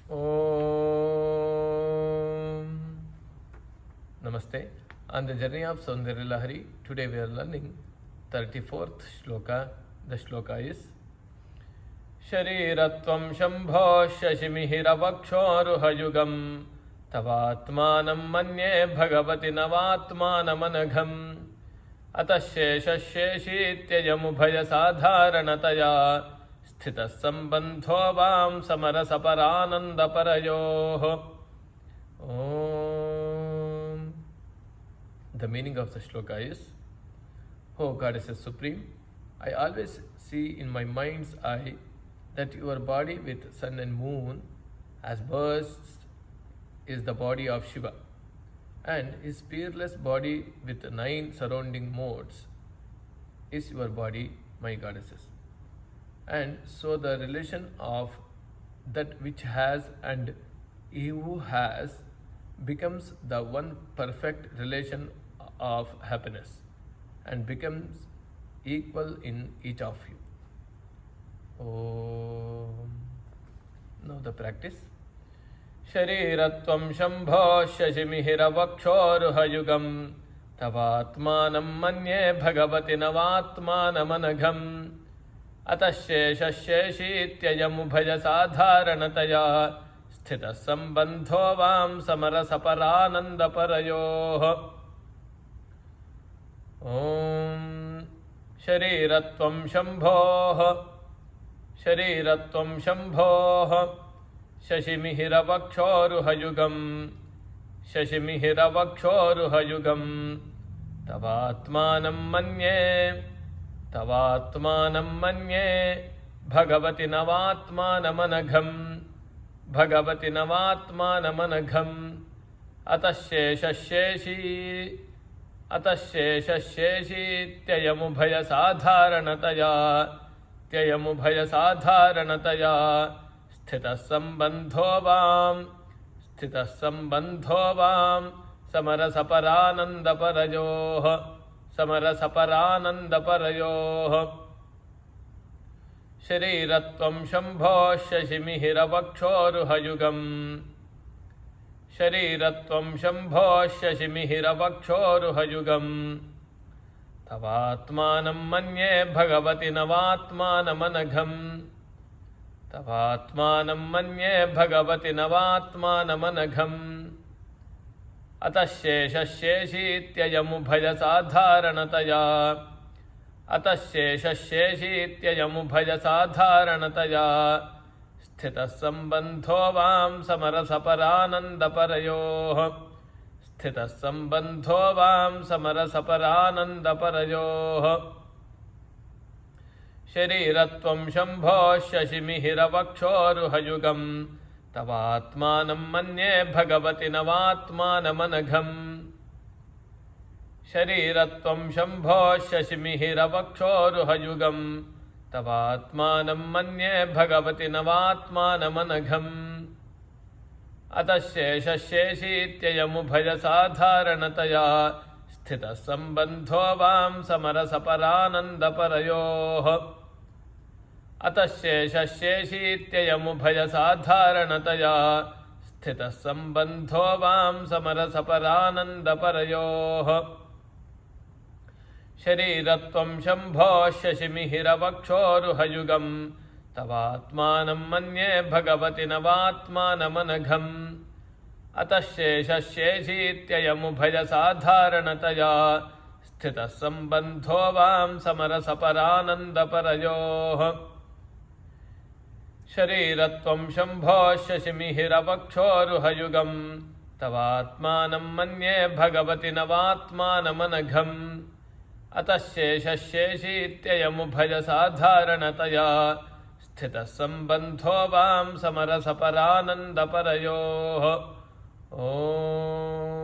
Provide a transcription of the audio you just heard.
Om. Namaste. On the journey of Saundarya Lahari, today we are learning 34th shloka. The shloka is Shariratvam Shambho Shashimihiravakshorhayugam Tavatmanam Manye Bhagavati Navatmanamanagham Atasheshasheshityayamubhaya sadharanataya Sthita sambandho vam samarasapara parayoh. Om. The meaning of the shloka is, O Goddess Supreme, I always see in my mind's eye that your body with sun and moon as bursts is the body of Shiva, and his peerless body with 9 surrounding modes is your body, my goddesses. And so the relation of that which has and he who has becomes the one perfect relation of happiness and becomes equal in each of you. Om. Now the practice. Shariratvam Shambho Shashimihiravakshorhayugam Tavatmanam Manye Bhagavati Navatmanamanagham Atasheshasheshityayamubhaya sadharanataya Sthita sambandho vam samarasaparanandaparayoh. Om. Shariratvam Shambho Shashimihiravakshorhayugam Tavatmanam Manye Bhagavati Navatmanamanagham Atasheshasheshityayamubhaya sadharanataya Sthita sambandho vam samarasaparanandaparayoh. Shariratvam Shambho Shashimihiravakshorhayugam Tavatmanam Manye Bhagavati Navatmanamanagham Atasheshasheshityayamubhaya sadharanataya Sthita sambandho vam samarasaparanandaparayoh. Shariratvam Shambho Shashimihiravakshorhayugam Tavatmanam Manye Bhagavati Navatmanamanagham Shariratvam Shambho Shashimihiravakshorhayugam Tavatmanam Manye Bhagavati Navatmanamanagham Atasheshasheshityayamubhaya sadharanataya Sthita sambandho vam samarasaparanandaparayoh. Atasheshasheshityayamubhaya sadharanataya Sthita sambandho vam samarasaparanandaparayoh. Shariratvam Shambho Shashimihiravakshorhayugam Tavatmanam Manye Bhagavati Navatmanamanagham Atasheshasheshityayamubhaya sadharanataya Sthita sambandho vam samarasaparanandaparayoh. Shariratvam Shambho Shashimihiravakshorhayugam Tavatmanam Manye Bhagavati Navatmanamanagham Atasheshasheshityayamubhaya sadharanataya Sthita sambandho vam samarasaparanandaparayoh. Om.